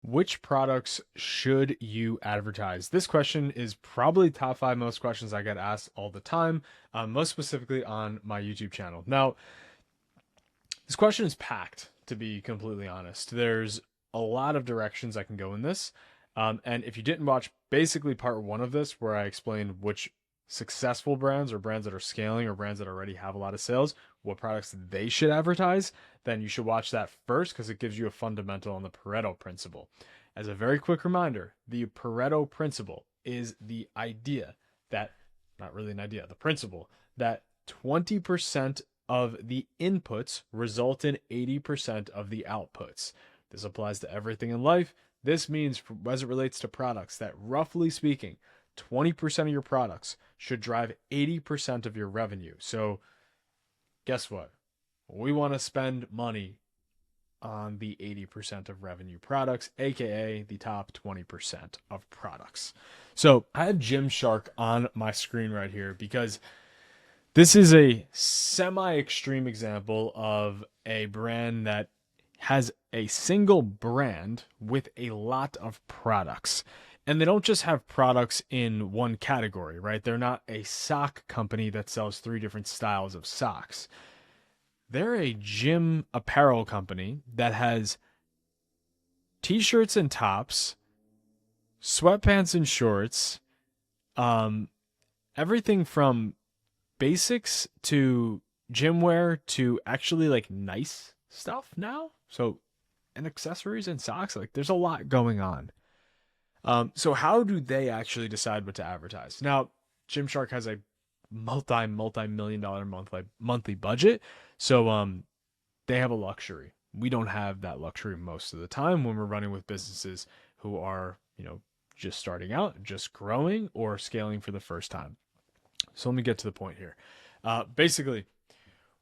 Which products should you advertise? This question is probably top five most questions I get asked all the time, most specifically on my YouTube channel. Now, this question is packed, to be completely honest. There's a lot of directions I can go in this. And if you didn't watch basically part one of this, where I explained which successful brands or brands that are scaling or brands that already have a lot of sales, what products they should advertise, then you should watch that first because it gives you a fundamental on the Pareto principle. As a very quick reminder, the Pareto principle is the idea that, not really an idea, the principle that 20% of the inputs result in 80% of the outputs. This applies to everything in life. This means, as it relates to products, that roughly speaking, 20% of your products should drive 80% of your revenue. So, guess what? We want to spend money on the 80% of revenue products, aka the top 20% of products. So, I have Gymshark on my screen right here because this is a semi-extreme example of a brand that has a single brand with a lot of products. And they don't just have products in one category, right? They're not a sock company that sells three different styles of socks. They're a gym apparel company that has t-shirts and tops, sweatpants and shorts, um, everything from basics to gym wear to actually like nice stuff now. So, and accessories and socks, like there's a lot going on. So how do they actually decide what to advertise? Now, Gymshark has a multi-million dollar monthly budget. So they have a luxury. We don't have that luxury most of the time when we're running with businesses who are, just starting out, just growing or scaling for the first time. So let me get to the point here. Basically,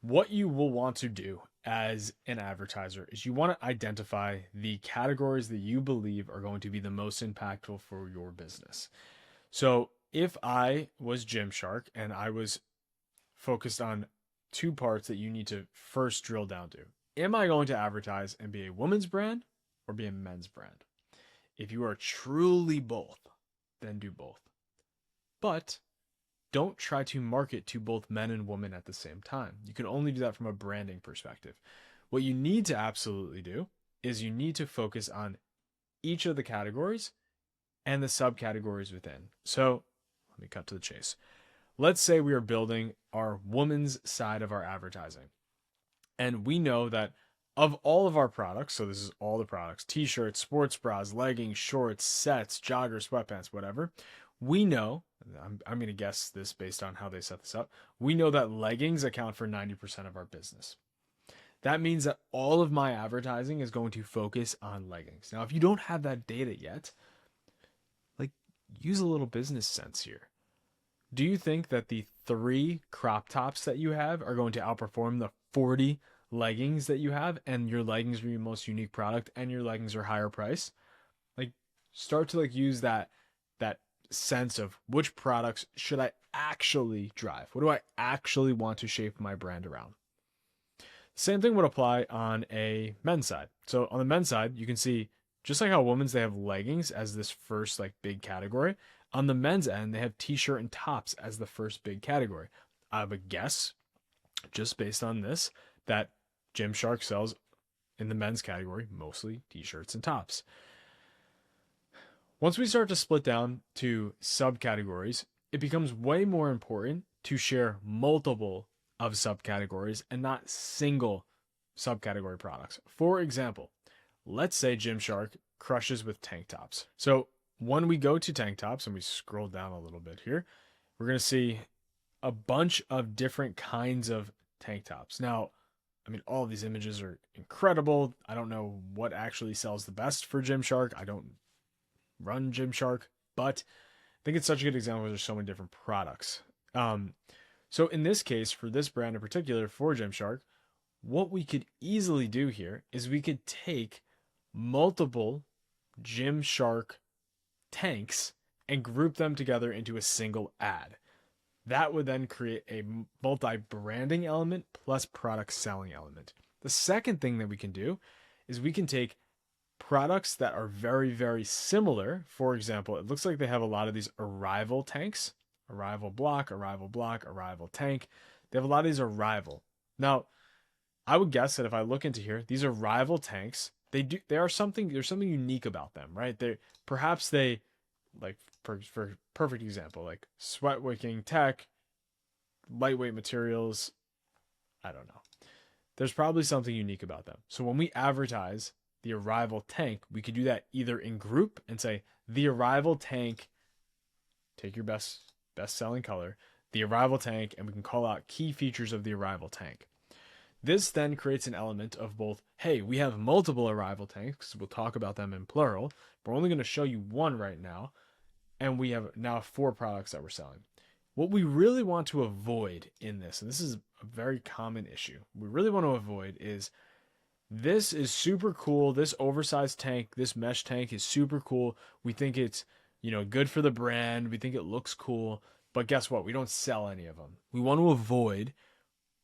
what you will want to do as an advertiser is you want to identify the categories that you believe are going to be the most impactful for your business. So if I was Gymshark and I was focused on two parts that you need to first drill down to, am I going to advertise and be a woman's brand or be a men's brand? If you are truly both, then do both. But don't try to market to both men and women at the same time. You can only do that from a branding perspective. What you need to absolutely do is you need to focus on each of the categories and the subcategories within. So let me cut to the chase. Let's say we are building our woman's side of our advertising. And we know that of all of our products, so this is all the products, t-shirts, sports bras, leggings, shorts, sets, joggers, sweatpants, whatever, we know, I'm going to guess this based on how they set this up, we know that leggings account for 90% of our business. That means that all of my advertising is going to focus on leggings. Now, if you don't have that data yet, like, use a little business sense here. Do you think that the 3 crop tops that you have are going to outperform the 40 leggings that you have, and your leggings are your most unique product and your leggings are higher price? Like, start to use that sense of which products should I actually drive? What do I actually want to shape my brand around? Same thing would apply on a men's side. So on the men's side, you can see just like how women's, they have leggings as this first big category. On the men's end, they have t-shirt and tops as the first big category. I would guess, just based on this, that Gymshark sells in the men's category mostly t-shirts and tops. Once we start to split down to subcategories, it becomes way more important to share multiple of subcategories and not single subcategory products. For example, let's say Gymshark crushes with tank tops. So when we go to tank tops and we scroll down a little bit here, we're going to see a bunch of different kinds of tank tops. Now, all of these images are incredible. I don't know what actually sells the best for Gymshark. I don't run Gymshark, but I think it's such a good example because there's so many different products. So in this case, for this brand in particular, for Gymshark, what we could easily do here is we could take multiple Gymshark tanks and group them together into a single ad. That would then create a multi-branding element plus product selling element. The second thing that we can do is we can take products that are very, very similar. For example, it looks like they have a lot of these arrival tanks, arrival block, arrival block, arrival tank. They have a lot of these arrival. Now, I would guess that if I look into here, these arrival tanks, there's something unique about them, right? They like for perfect example, like sweat wicking tech, lightweight materials, I don't know. There's probably something unique about them. So when we advertise the arrival tank, we could do that either in group and say the arrival tank, take your best selling color, the arrival tank, and we can call out key features of the arrival tank. This then creates an element of both, hey, we have multiple arrival tanks, we'll talk about them in plural, but we're only going to show you one right now, and we have now 4 products that we're selling. What we really want to avoid in this, and this is a very common issue, we really want to avoid is, this is super cool, this oversized tank, this mesh tank is super cool, we think it's, good for the brand, we think it looks cool, but guess what? We don't sell any of them. We want to avoid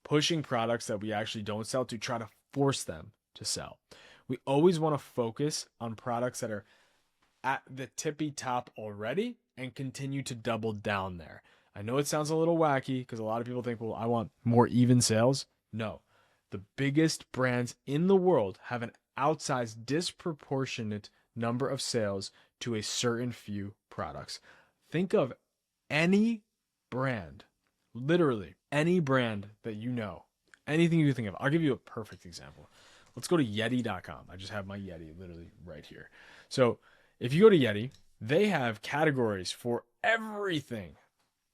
pushing products that we actually don't sell to try to force them to sell. We always want to focus on products that are at the tippy top already and continue to double down there. I know it sounds a little wacky because a lot of people think, well, I want more even sales. No. The biggest brands in the world have an outsized, disproportionate number of sales to a certain few products. Think of any brand, literally any brand that you know, anything you think of. I'll give you a perfect example. Let's go to Yeti.com. I just have my Yeti literally right here. So if you go to Yeti, they have categories for everything.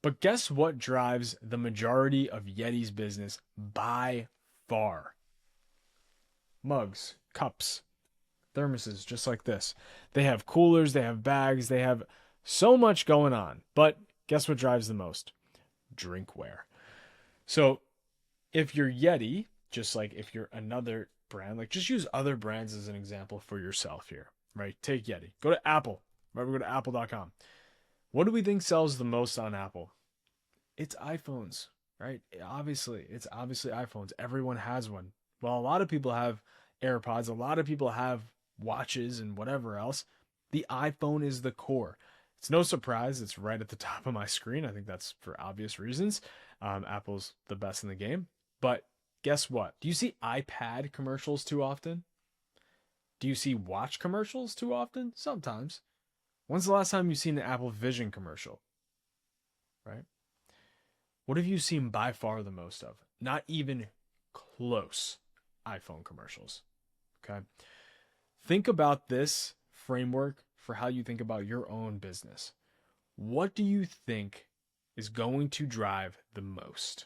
But guess what drives the majority of Yeti's business by far? Mugs, cups, thermoses, just like this. They have coolers, they have bags, they have so much going on. But guess what drives the most? Drinkware. So if you're Yeti, just like if you're another brand, like just use other brands as an example for yourself here, right? Take Yeti. Go to Apple. Right? We go to apple.com. What do we think sells the most on Apple? It's iPhones, right? It's obviously iPhones. Everyone has one. Well, a lot of people have AirPods. A lot of people have watches and whatever else. The iPhone is the core. It's no surprise it's right at the top of my screen. I think that's for obvious reasons. Apple's the best in the game. But guess what? Do you see iPad commercials too often? Do you see watch commercials too often? Sometimes. When's the last time you've seen an Apple Vision commercial? Right? What have you seen by far the most of? Not even close. iPhone commercials. Okay? Think about this framework for how you think about your own business. What do you think is going to drive the most?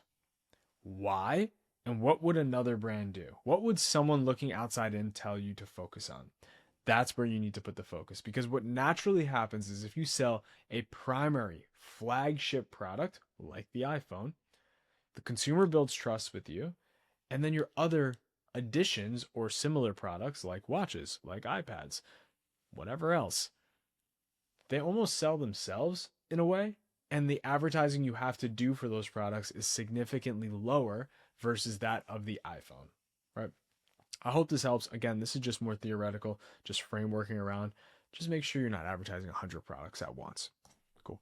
Why? And what would another brand do? What would someone looking outside in tell you to focus on? That's where you need to put the focus, because what naturally happens is if you sell a primary flagship product like the iPhone, the consumer builds trust with you, and then your other additions or similar products like watches, like iPads, whatever else, they almost sell themselves in a way, and the advertising you have to do for those products is significantly lower versus that of the iPhone, right? I hope this helps. Again, this is just more theoretical, just frameworking around. Just make sure you're not advertising 100 products at once. Cool.